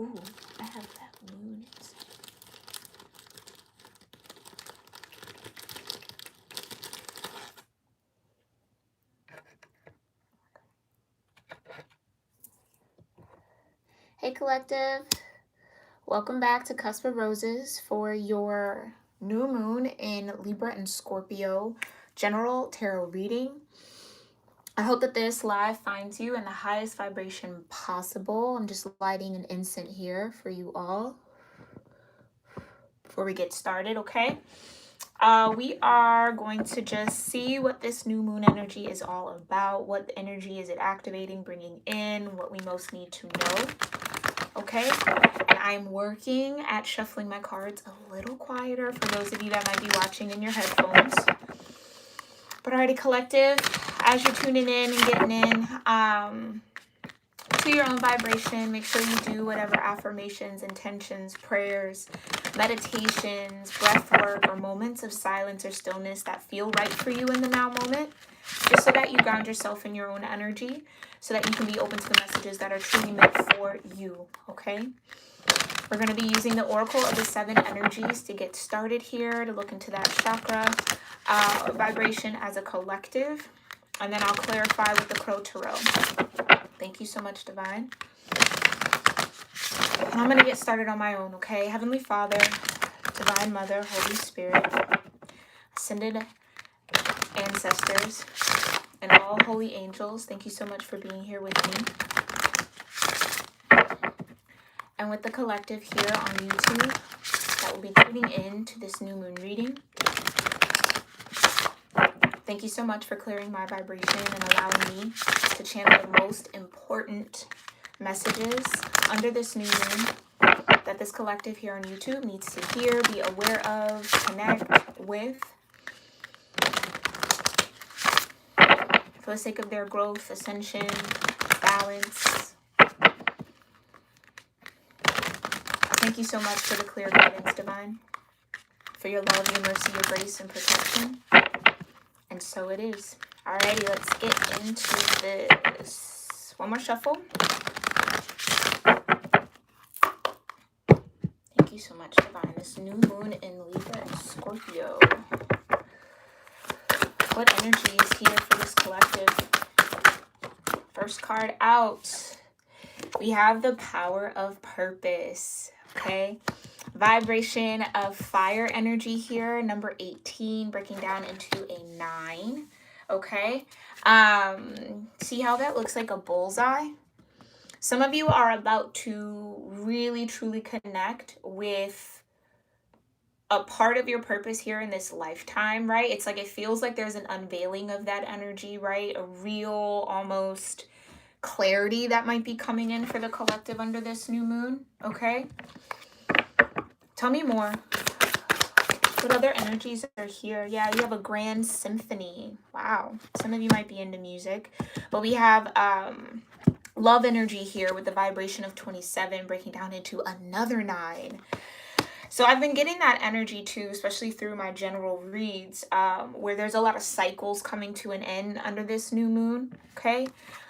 Ooh, I have that moon inside. Hey collective, welcome back to Cusp of Roses for your new moon in Libra and Scorpio general tarot reading. I hope that this live finds you in the highest vibration possible. I'm just lighting an incense here for you all before we get started, okay? We are going to just see what this new moon energy is all about, what energy is it activating, bringing in, what we most need to know. Okay, and I'm working at shuffling my cards a little quieter for those of you that might be watching in your headphones. But alrighty, collective, as you're tuning in and getting in to your own vibration, make sure you do whatever affirmations, intentions, prayers, meditations, breath work, or moments of silence or stillness that feel right for you in the now moment, just so that you ground yourself in your own energy, so that you can be open to the messages that are truly meant for you, okay? We're going to be using the Oracle of the 7 Energies to get started here, to look into that chakra vibration as a collective, and then I'll clarify with the Crow Tarot. Thank you so much, Divine. And I'm going to get started on my own, okay? Heavenly Father, Divine Mother, Holy Spirit, Ascended Ancestors, and all holy angels, thank you so much for being here with me. And with the collective here on YouTube that will be tuning in to this new moon reading. Thank you so much for clearing my vibration and allowing me to channel the most important messages under this new moon that this collective here on YouTube needs to hear, be aware of, connect with, for the sake of their growth, ascension, balance. Thank you so much for the clear guidance, Divine, for your love, your mercy, your grace, and protection. And so it is. Alrighty, let's get into this. One more shuffle. Thank you so much, Divine. This new moon in Libra and Scorpio. What energy is here for this collective? First card out. We have the power of purpose. Okay. Vibration of fire energy here. Number 18, breaking down into a 9. Okay. See how that looks like a bullseye? Some of you are about to really, truly connect with a part of your purpose here in this lifetime, right? It's like it feels like there's an unveiling of that energy, right? A real, almost clarity that might be coming in for the collective under this new moon, okay? Tell me more. What other energies are here? Yeah, you have a grand symphony. Wow. Some of you might be into music. But we have love energy here with the vibration of 27 breaking down into another 9. So I've been getting that energy too, especially through my general reads, where there's a lot of cycles coming to an end under this new moon, okay?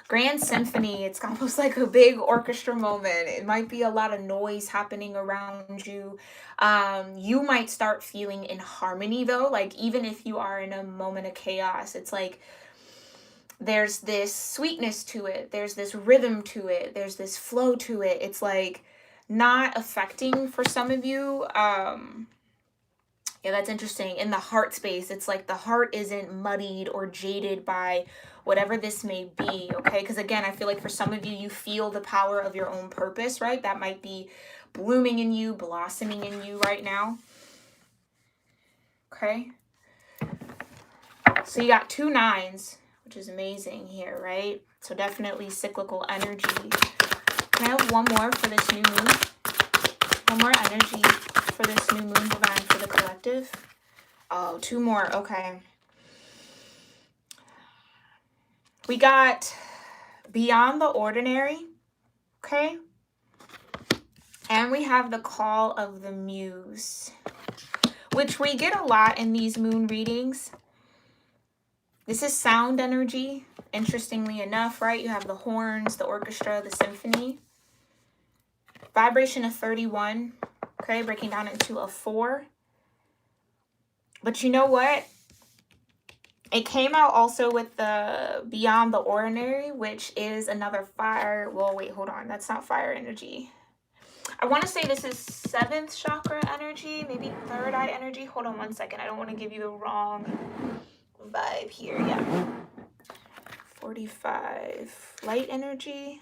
Grand Symphony, it's almost like a big orchestra moment. It might be a lot of noise happening around you. You might start feeling in harmony though, like even if you are in a moment of chaos, it's like there's this sweetness to it. There's this rhythm to it. There's this flow to it. It's like not affecting for some of you. Yeah, that's interesting. In the heart space, it's like the heart isn't muddied or jaded by whatever this may be, okay? Because again, I feel like for some of you, you feel the power of your own purpose, right? That might be blooming in you, blossoming in you right now. Okay? So you got 2 9s, which is amazing here, right? So definitely cyclical energy. Can I have one more for this new moon? One more energy for this new moon, Divine, for the collective. Oh, 2 more. Okay. We got beyond the ordinary. Okay. And we have the call of the muse, which we get a lot in these moon readings. This is sound energy, interestingly enough, right? You have the horns, the orchestra, the symphony. Vibration of 31. Okay, breaking down into a 4. But you know what? It came out also with the Beyond the Ordinary, which is another fire. Well, wait, hold on. That's not fire energy. I want to say this is 7th chakra energy, maybe 3rd eye energy. Hold on one second. I don't want to give you the wrong vibe here. Yeah. 45. Light energy.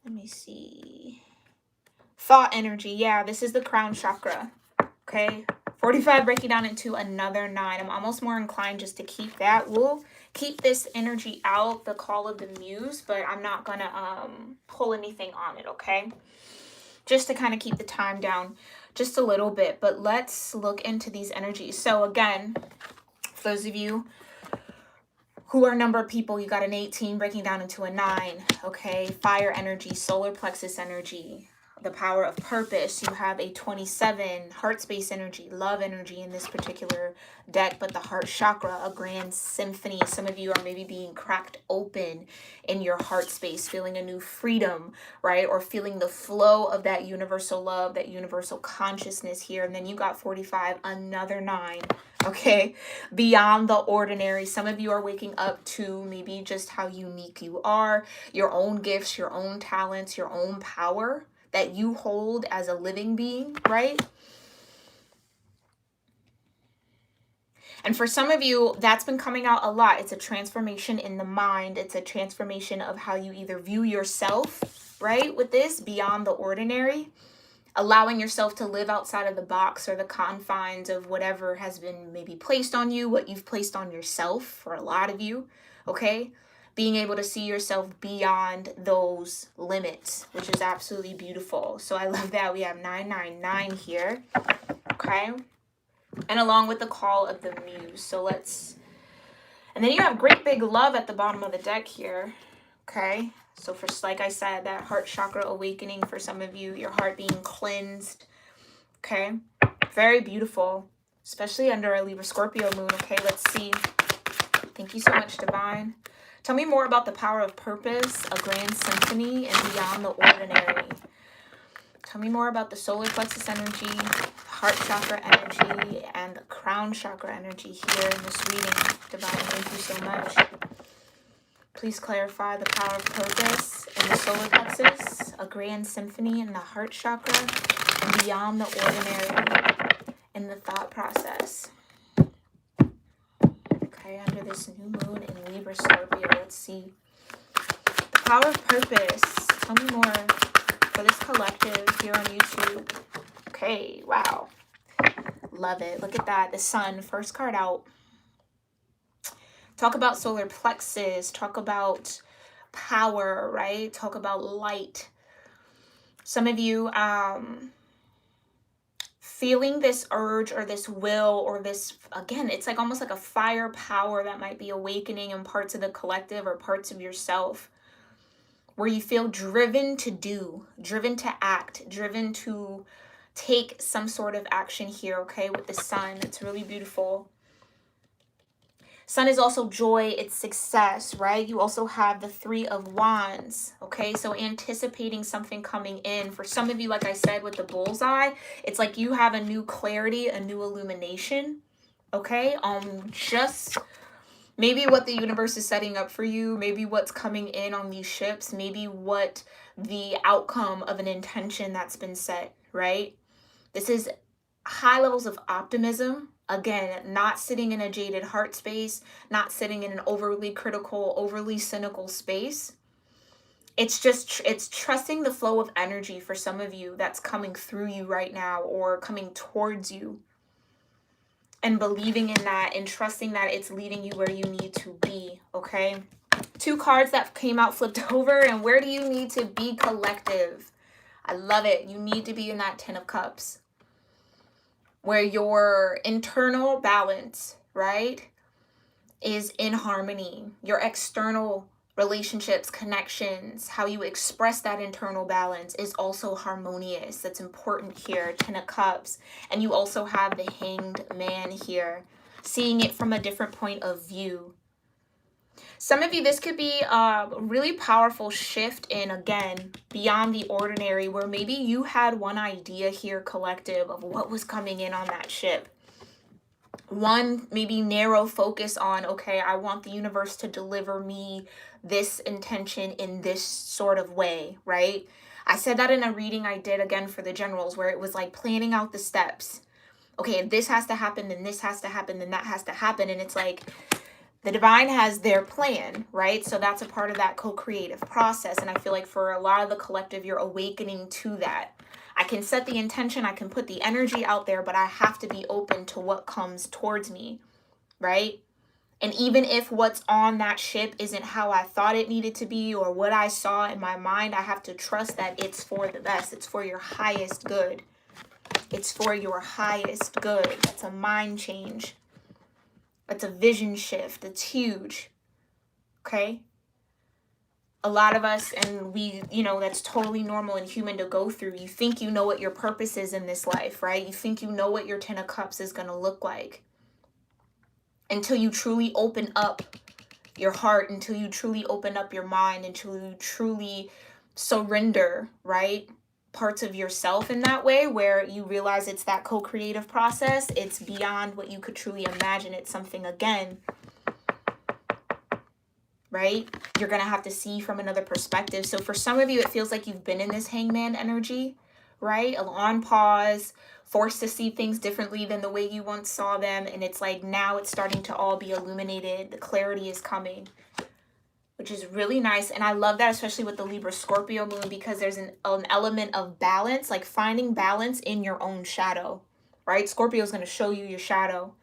Let me see. Thought energy. Yeah, this is the crown chakra. Okay. 45 breaking down into another 9. I'm almost more inclined just to keep that. We'll keep this energy out, the call of the muse, but I'm not going to pull anything on it, okay? Just to kind of keep the time down just a little bit. But let's look into these energies. So again, for those of you who are number of people, you got an 18 breaking down into a 9, okay? Fire energy, solar plexus energy, the power of purpose. You have a 27, heart space energy, love energy in this particular deck, but the heart chakra, a grand symphony. Some of you are maybe being cracked open in your heart space, feeling a new freedom, right? Or feeling the flow of that universal love, that universal consciousness here. And then you got 45, another 9. Okay, beyond the ordinary. Some of you are waking up to maybe just how unique you are, your own gifts, your own talents, your own power that you hold as a living being, right? And for some of you, that's been coming out a lot. It's a transformation in the mind. It's a transformation of how you either view yourself, right? With this, beyond the ordinary. Allowing yourself to live outside of the box or the confines of whatever has been maybe placed on you, what you've placed on yourself for a lot of you, okay? Being able to see yourself beyond those limits, which is absolutely beautiful. So I love that we have 999 here, okay? And along with the call of the muse. So let's, and then you have great big love at the bottom of the deck here, okay? So for, like I said, that heart chakra awakening for some of you, your heart being cleansed, okay? Very beautiful, especially under a Libra Scorpio moon, okay? Let's see. Thank you so much, Divine. Tell me more about the power of purpose, a grand symphony, and beyond the ordinary. Tell me more about the solar plexus energy, heart chakra energy, and the crown chakra energy here in this reading. Divine, thank you so much. Please clarify the power of purpose in the solar plexus, a grand symphony in the heart chakra, and beyond the ordinary in the thought process. Okay, under this new moon in Libra Scorpio, let's see. The power of purpose. Tell me more for this collective here on YouTube. Okay, wow. Love it. Look at that. The sun, first card out. Talk about solar plexus, talk about power, right? Talk about light. Some of you feeling this urge or this will or this, again, it's like almost like a fire power that might be awakening in parts of the collective or parts of yourself where you feel driven to do, driven to act, driven to take some sort of action here, okay, with the sun. It's really beautiful. Sun is also joy, it's success, right? You also have the 3 of Wands, okay? So anticipating something coming in. For some of you, like I said, with the bullseye, it's like you have a new clarity, a new illumination, okay? Just maybe what the universe is setting up for you, maybe what's coming in on these ships, maybe what the outcome of an intention that's been set, right? This is high levels of optimism. Again, not sitting in a jaded heart space, not sitting in an overly critical, overly cynical space. It's just, it's trusting the flow of energy for some of you that's coming through you right now or coming towards you. And believing in that and trusting that it's leading you where you need to be, okay? 2 cards that came out flipped over. And where do you need to be, collective? I love it. You need to be in that 10 of Cups, where your internal balance, right, is in harmony. Your external relationships, connections, how you express that internal balance is also harmonious. That's important here, 10 of Cups. And you also have the Hanged Man here, seeing it from a different point of view. Some of you, this could be a really powerful shift in, again, beyond the ordinary, where maybe you had one idea here, collective, of what was coming in on that ship. One maybe narrow focus on, okay, I want the universe to deliver me this intention in this sort of way, right? I said that in a reading I did, again, for the generals, where it was like planning out the steps. Okay, if this has to happen, then this has to happen, then that has to happen. And it's like, the divine has their plan, right? So that's a part of that co-creative process. And I feel like for a lot of the collective, you're awakening to that. I can set the intention, I can put the energy out there, but I have to be open to what comes towards me, right? And even if what's on that ship isn't how I thought it needed to be or what I saw in my mind, I have to trust that it's for the best. It's for your highest good. It's for your highest good. That's a mind change. It's a vision shift. It's huge. Okay? A lot of us, and we, you know, that's totally normal and human to go through. You think you know what your purpose is in this life, right? You think you know what your 10 of Cups is going to look like. Until you truly open up your heart, until you truly open up your mind, until you truly surrender, right? Parts of yourself in that way, where you realize it's that co-creative process. It's beyond what you could truly imagine. It's something, again, right? You're going to have to see from another perspective. So for some of you, it feels like you've been in this hangman energy, right? On pause, forced to see things differently than the way you once saw them. And it's like now it's starting to all be illuminated. The clarity is coming, which is really nice. And I love that, especially with the Libra Scorpio moon, because there's an element of balance, like finding balance in your own shadow, right? Scorpio is going to show you your shadow.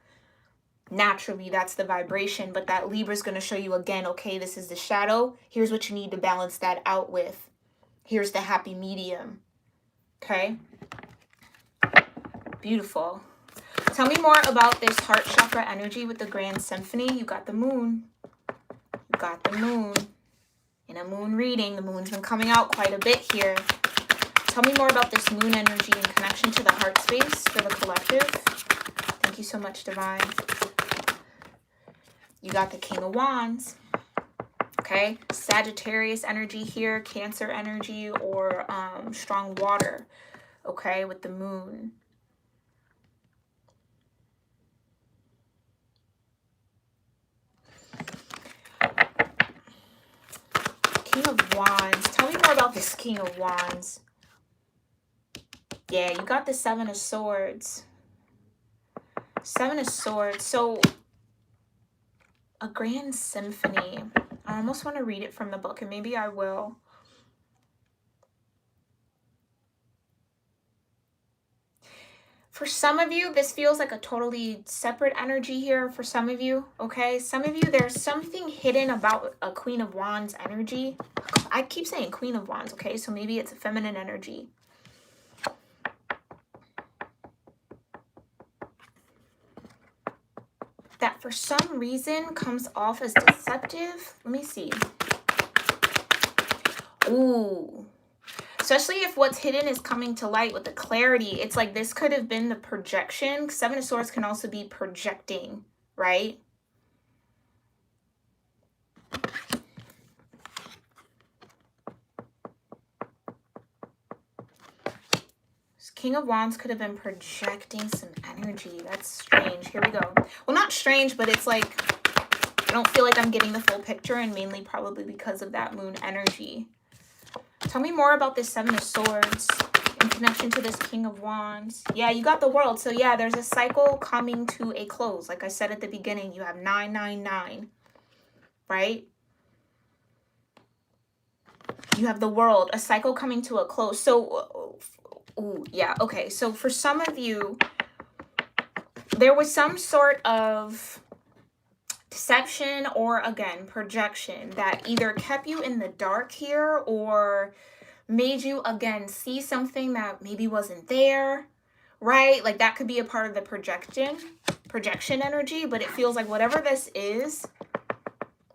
Naturally, that's the vibration, but that Libra is going to show you again, okay, this is the shadow. Here's what you need to balance that out with. Here's the happy medium. Okay. Beautiful. Tell me more about this heart chakra energy with the grand symphony. You got the moon. You got the moon. In a moon reading, the moon's been coming out quite a bit here. Tell me more about this moon energy in connection to the heart space for the collective. Thank you so much, Divine. You got the King of Wands. Okay, Sagittarius energy here, Cancer energy, or strong water. Okay, with the moon. King of Wands. Tell me more about this King of Wands. Yeah, you got the Seven of Swords. Seven of Swords. So, a grand symphony. I almost want to read it from the book, and maybe I will. For some of you, this feels like a totally separate energy here for some of you, okay? Some of you, there's something hidden about a Queen of Wands energy. I keep saying Queen of Wands, okay? So maybe it's a feminine energy. That for some reason comes off as deceptive. Let me see. Ooh. Especially if what's hidden is coming to light with the clarity. It's like this could have been the projection. Seven of Swords can also be projecting, right? King of Wands could have been projecting some energy. That's strange. Here we go. Well, not strange, but it's like I don't feel like I'm getting the full picture, and mainly probably because of that moon energy. Tell me more about this Seven of Swords in connection to this King of Wands. Yeah, you got the World. So yeah, there's a cycle coming to a close. Like I said at the beginning, you have 999, right? You have the World, a cycle coming to a close. So, ooh, yeah, okay. So for some of you, there was some sort of deception or, again, projection that either kept you in the dark here or made you, again, see something that maybe wasn't there, right? Like that could be a part of the projection energy, but it feels like whatever this is,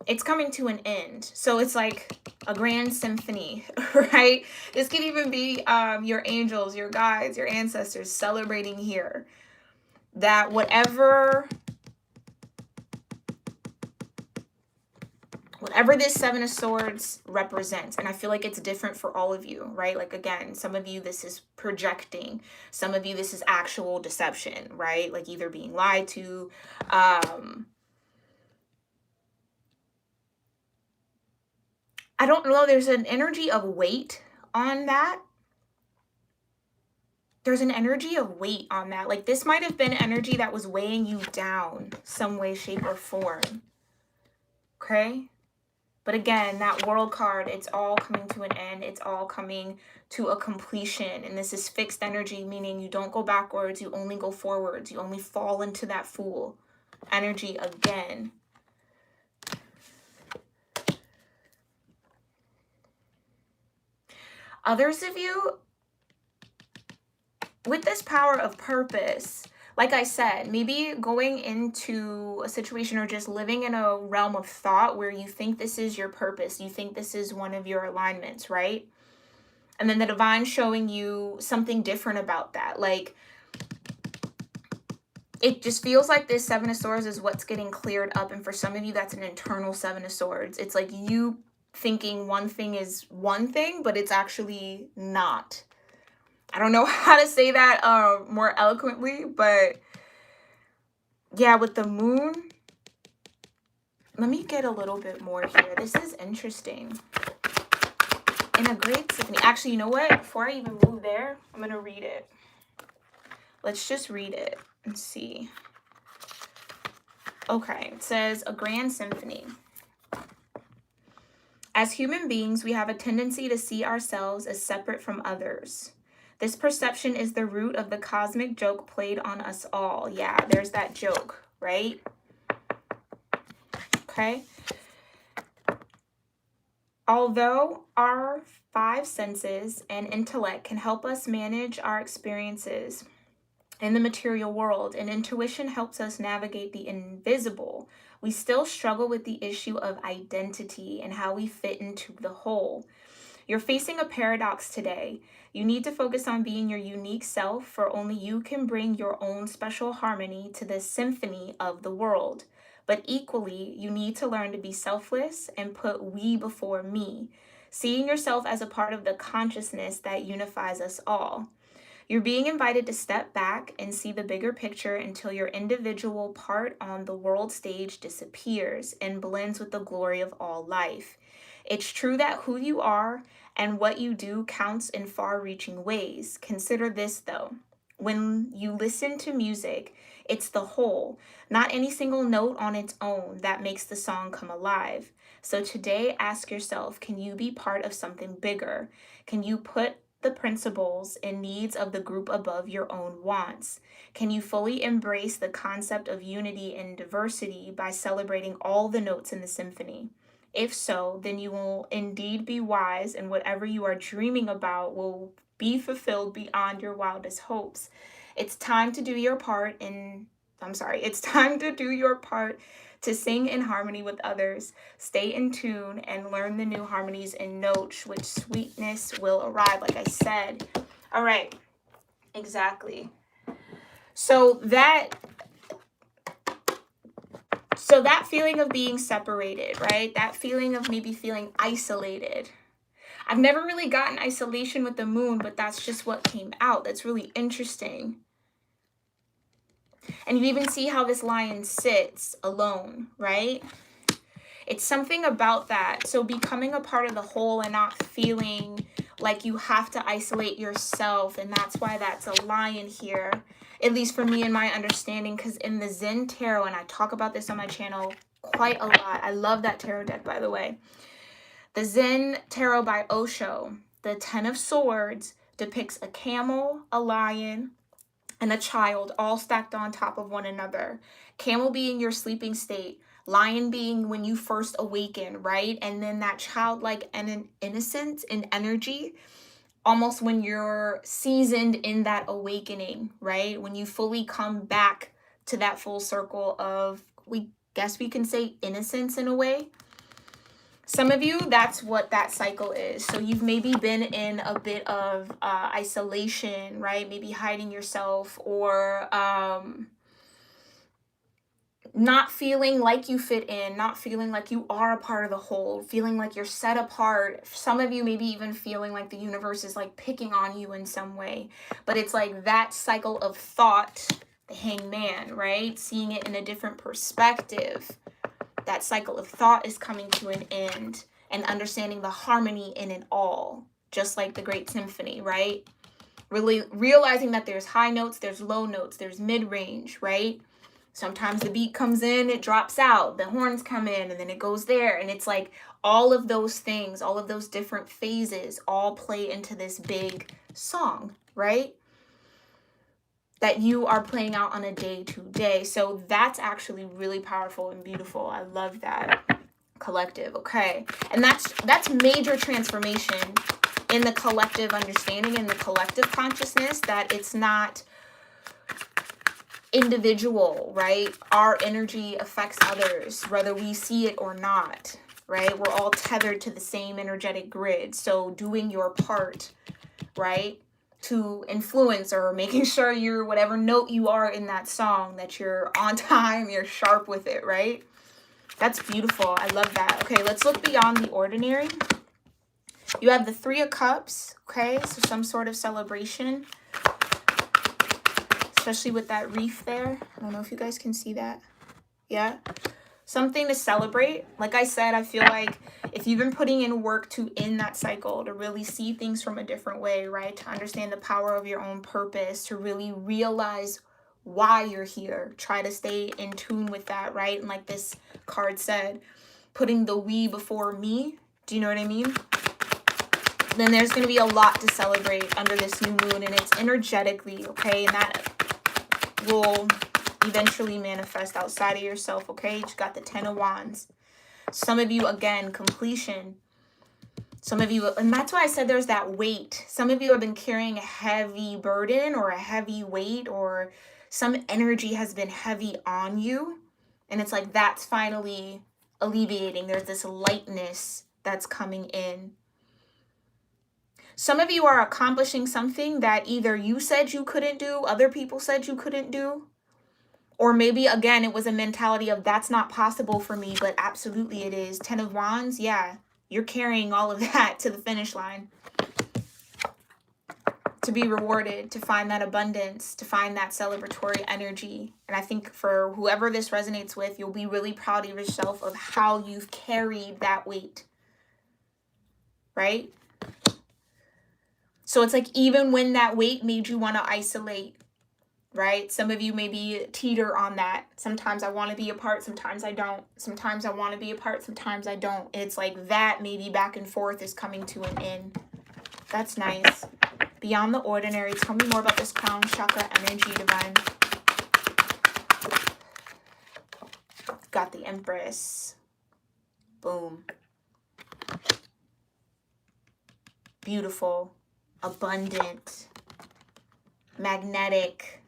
it's coming to an end. So it's like a grand symphony, right? This could even be your angels, your guides, your ancestors celebrating here. That whatever this Seven of Swords represents. And I feel like it's different for all of you, right? Like, again, some of you, this is projecting. Some of you, this is actual deception, right? Like either being lied to. I don't know. There's an energy of weight on that. There's an energy of weight on that. Like this might have been energy that was weighing you down some way, shape, or form. Okay? But again, that World card, it's all coming to an end. It's all coming to a completion. And this is fixed energy, meaning you don't go backwards. You only go forwards. You only fall into that Fool energy again. Others of you, with this power of purpose, like I said, maybe going into a situation or just living in a realm of thought where you think this is your purpose, you think this is one of your alignments, right? And then the divine showing you something different about that. Like, it just feels like this Seven of Swords is what's getting cleared up. And for some of you, that's an internal Seven of Swords. It's like you thinking one thing is one thing, but it's actually not. I don't know how to say that more eloquently, but yeah, with the moon, let me get a little bit more here. This is interesting. In a great symphony. Actually, you know what? Before I even move there, I'm going to read it. Let's just read it and see. Okay, it says, a grand symphony. As human beings, we have a tendency to see ourselves as separate from others. This perception is the root of the cosmic joke played on us all. Yeah, there's that joke, right? Okay. Although our five senses and intellect can help us manage our experiences in the material world, and intuition helps us navigate the invisible, we still struggle with the issue of identity and how we fit into the whole. You're facing a paradox today. You need to focus on being your unique self, for only you can bring your own special harmony to the symphony of the world. But equally, you need to learn to be selfless and put we before me, seeing yourself as a part of the consciousness that unifies us all. You're being invited to step back and see the bigger picture until your individual part on the world stage disappears and blends with the glory of all life. It's true that who you are and what you do counts in far-reaching ways. Consider this, though. When you listen to music, it's the whole, not any single note on its own, that makes the song come alive. So today, ask yourself, can you be part of something bigger? Can you put the principles and needs of the group above your own wants? Can you fully embrace the concept of unity and diversity by celebrating all the notes in the symphony? If so, then you will indeed be wise, and whatever you are dreaming about will be fulfilled beyond your wildest hopes. It's time to do your part it's time to do your part to sing in harmony with others. Stay in tune and learn the new harmonies and notes, which sweetness will arrive, like I said. All right, exactly. So that feeling of being separated, right? That feeling of maybe feeling isolated. I've never really gotten isolation with the moon, but that's just what came out. That's really interesting. And you even see how this lion sits alone, right? It's something about that. So becoming a part of the whole and not feeling like you have to isolate yourself. And that's why that's a lion here, at least for me and my understanding, because in the Zen Tarot, and I talk about this on my channel quite a lot. I love that tarot deck, by the way. The Zen Tarot by Osho, the Ten of Swords, depicts a camel, a lion, and a child all stacked on top of one another. Camel being your sleeping state, lion being when you first awaken, right? And then that childlike and innocence and energy, almost when you're seasoned in that awakening, right? When you fully come back to that full circle of, we guess we can say, innocence in a way. Some of you, that's what that cycle is. So you've maybe been in a bit of isolation, right? Maybe hiding yourself, or not feeling like you fit in, not feeling like you are a part of the whole, feeling like you're set apart. Some of you maybe even feeling like the universe is like picking on you in some way. But it's like that cycle of thought, the hangman, right? Seeing it in a different perspective. That cycle of thought is coming to an end, and understanding the harmony in it all, just like the great symphony, right? Really realizing that there's high notes, there's low notes, there's mid-range, right? Sometimes the beat comes in, it drops out, the horns come in, and then it goes there. And it's like all of those things, all of those different phases all play into this big song, right? That you are playing out on a day-to-day. So that's actually really powerful and beautiful. I love that. Collective, okay. And that's major transformation in the collective understanding, in the collective consciousness, that it's not individual, right? Our energy affects others, whether we see it or not, right? We're all tethered to the same energetic grid. So doing your part, right, to influence, or making sure you're whatever note you are in that song, that you're on time, you're sharp with it, right? That's beautiful. I love that. Okay, let's look beyond the ordinary. You have the 3 of Cups, okay? So some sort of celebration, especially with that wreath there. I don't know if you guys can see that. Yeah. Something to celebrate. Like I said, I feel like if you've been putting in work to end that cycle, to really see things from a different way, right? To understand the power of your own purpose, to really realize why you're here. Try to stay in tune with that, right? And like this card said, putting the we before me. Do you know what I mean? Then there's going to be a lot to celebrate under this new moon, and it's energetically, okay? And that will eventually manifest outside of yourself, okay? You got the 10 of Wands. Some of you, again, completion. Some of you, and that's why I said there's that weight. Some of you have been carrying a heavy burden or a heavy weight, or some energy has been heavy on you. And it's like that's finally alleviating. There's this lightness that's coming in. Some of you are accomplishing something that either you said you couldn't do, other people said you couldn't do. Or maybe, again, it was a mentality of that's not possible for me, but absolutely it is. 10 of Wands, yeah. You're carrying all of that to the finish line. To be rewarded, to find that abundance, to find that celebratory energy. And I think for whoever this resonates with, you'll be really proud of yourself of how you've carried that weight. Right? So it's like even when that weight made you want to isolate, right? Some of you maybe teeter on that. Sometimes I want to be apart, sometimes I don't. Sometimes I want to be apart, sometimes I don't. It's like that maybe back and forth is coming to an end. That's nice. Beyond the ordinary, tell me more about this crown chakra energy, divine. Got the Empress. Boom. Beautiful. Abundant. Magnetic.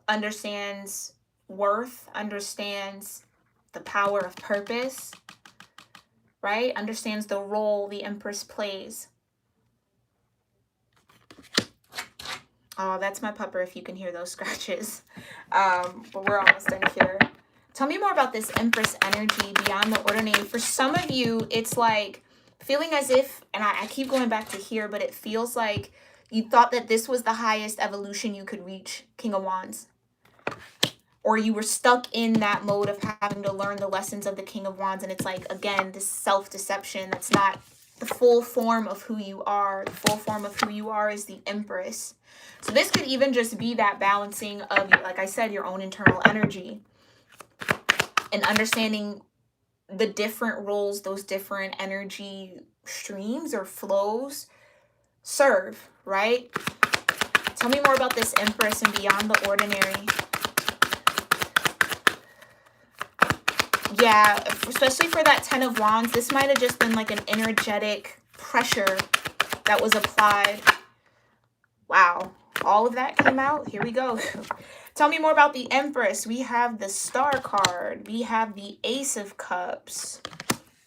Understands worth, understands the power of purpose, right? Understands the role the Empress plays. Oh, that's my pupper if you can hear those scratches. But we're almost done here. Tell me more about this Empress energy beyond the ordinary. For some of you, it's like feeling as if, and I keep going back to here, but it feels like you thought that this was the highest evolution you could reach, King of Wands. Or you were stuck in that mode of having to learn the lessons of the King of Wands. And it's like, again, this self-deception. That's not the full form of who you are. The full form of who you are is the Empress. So this could even just be that balancing of, like I said, your own internal energy. And understanding the different roles those different energy streams or flows serve, right? Tell me more about this Empress and beyond the ordinary. Yeah, especially for that 10 of Wands, this might have just been like an energetic pressure that was applied. Wow, all of that came out. Here we go. Tell me more about the Empress. We have the Star card. We have the Ace of Cups.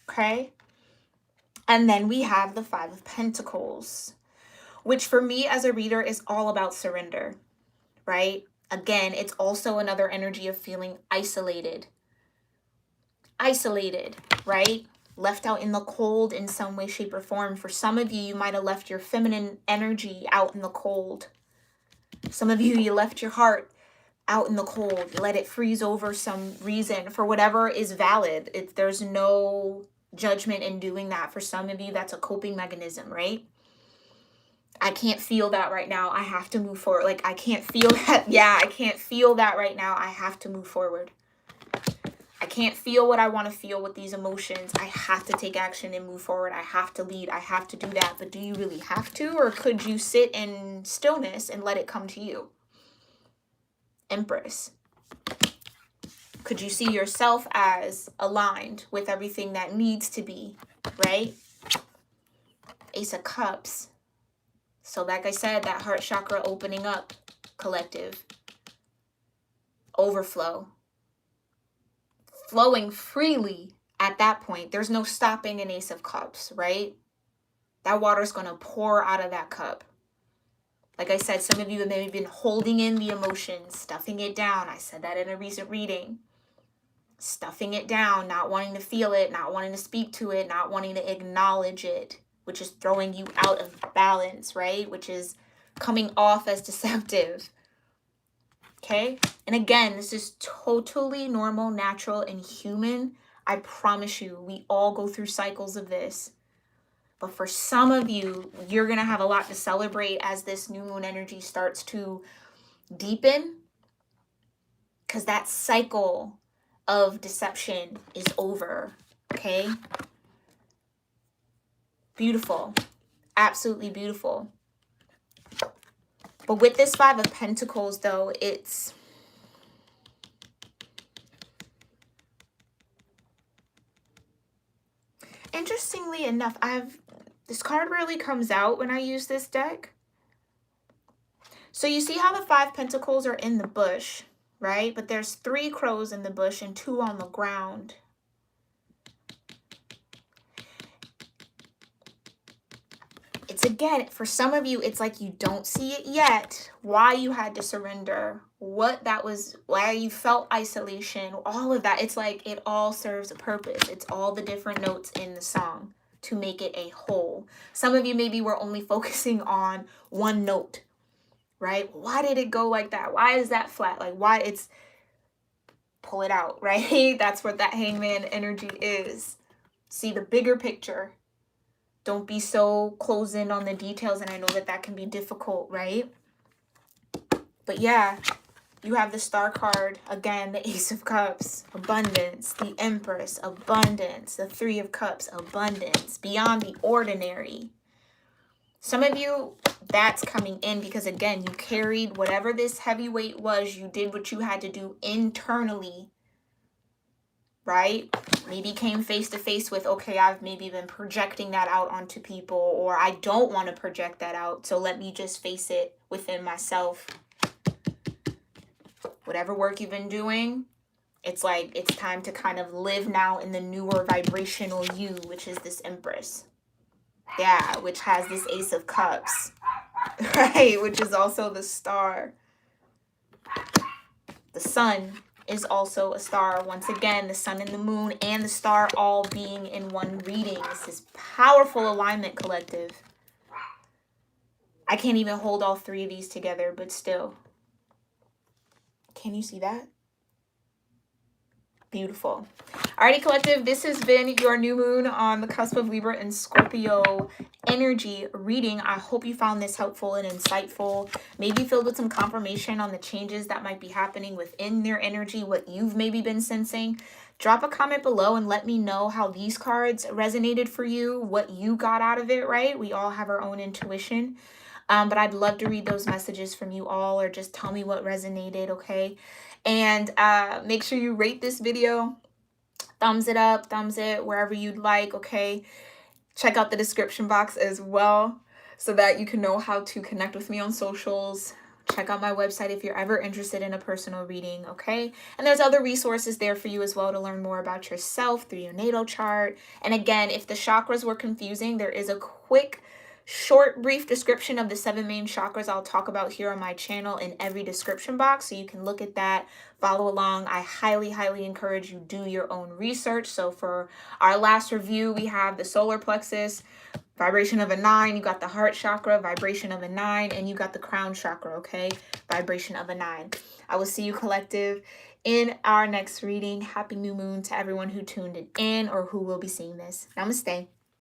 Okay. And then we have the 5 of Pentacles, which for me as a reader is all about surrender, right? Again, it's also another energy of feeling isolated. Isolated, right? Left out in the cold in some way, shape, or form. For some of you, you might have left your feminine energy out in the cold. Some of you, you left your heart out in the cold. You let it freeze over some reason for whatever is valid. There's no judgment in doing that. For some of you, that's a coping mechanism, right? I can't feel that right now. I have to move forward. Like, I can't feel that. Yeah, I can't feel that right now. I have to move forward. I can't feel what I want to feel with these emotions. I have to take action and move forward. I have to lead. I have to do that. But do you really have to? Or could you sit in stillness and let it come to you? Empress. Could you see yourself as aligned with everything that needs to be, right? Ace of Cups. So like I said, that heart chakra opening up, collective. Overflow. Flowing freely at that point. There's no stopping an Ace of Cups, right? That water's going to pour out of that cup. Like I said, some of you have maybe been holding in the emotions, stuffing it down. I said that in a recent reading. Stuffing it down, not wanting to feel it, not wanting to speak to it, not wanting to acknowledge it, which is throwing you out of balance, right? Which is coming off as deceptive. Okay? And again, this is totally normal, natural, and human. I promise you, we all go through cycles of this. But for some of you, you're going to have a lot to celebrate as this new moon energy starts to deepen. Because that cycle of deception is over. Okay? Beautiful. Absolutely beautiful. But with this Five of Pentacles, though, it's... Interestingly enough, this card rarely comes out when I use this deck. So you see how the Five Pentacles are in the bush, right? But there's 3 crows in the bush and 2 on the ground. It's again, for some of you, it's like you don't see it yet, why you had to surrender, what that was, why you felt isolation, all of that. It's like it all serves a purpose. It's all the different notes in the song to make it a whole. Some of you maybe were only focusing on one note, right? Why did it go like that? Why is that flat? Like, why? It's pull it out, right? That's what that Hangman energy is. See the bigger picture. Don't be so closed in on the details. And I know that that can be difficult, right? But yeah, you have the Star card. Again, the Ace of Cups, abundance. The Empress, abundance. The Three of Cups, abundance. Beyond the ordinary. Some of you, that's coming in because, again, you carried whatever this heavy weight was. You did what you had to do internally, right? Maybe came face to face with, okay, I've maybe been projecting that out onto people, or I don't want to project that out, so let me just face it within myself. Whatever work you've been doing, it's like it's time to kind of live now in the newer vibrational you, which is this Empress. Yeah, which has this Ace of Cups, right? Which is also the Star. The Sun is also a star. Once again, the Sun and the Moon and the Star all being in one reading. This is powerful alignment, collective. I can't even hold all 3 of these together, but still. Can you see that? Beautiful. Alrighty, collective, this has been your new moon on the cusp of Libra and Scorpio energy reading. I hope you found this helpful and insightful, maybe filled with some confirmation on the changes that might be happening within their energy, what you've maybe been sensing. Drop a comment below and let me know how these cards resonated for you, what you got out of it, right? We all have our own intuition. But I'd love to read those messages from you all, or just tell me what resonated, okay? And make sure you rate this video. Thumbs it up, thumbs it, wherever you'd like, okay? Check out the description box as well so that you can know how to connect with me on socials. Check out my website if you're ever interested in a personal reading, okay? And there's other resources there for you as well to learn more about yourself through your natal chart. And again, if the chakras were confusing, there is a quick short, brief description of the 7 main chakras I'll talk about here on my channel in every description box. So you can look at that, follow along. I highly, highly encourage you do your own research. So for our last review, we have the solar plexus, vibration of a 9. You got the heart chakra, vibration of a 9. And you got the crown chakra, okay? Vibration of a 9. I will see you, collective, in our next reading. Happy new moon to everyone who tuned in or who will be seeing this. Namaste.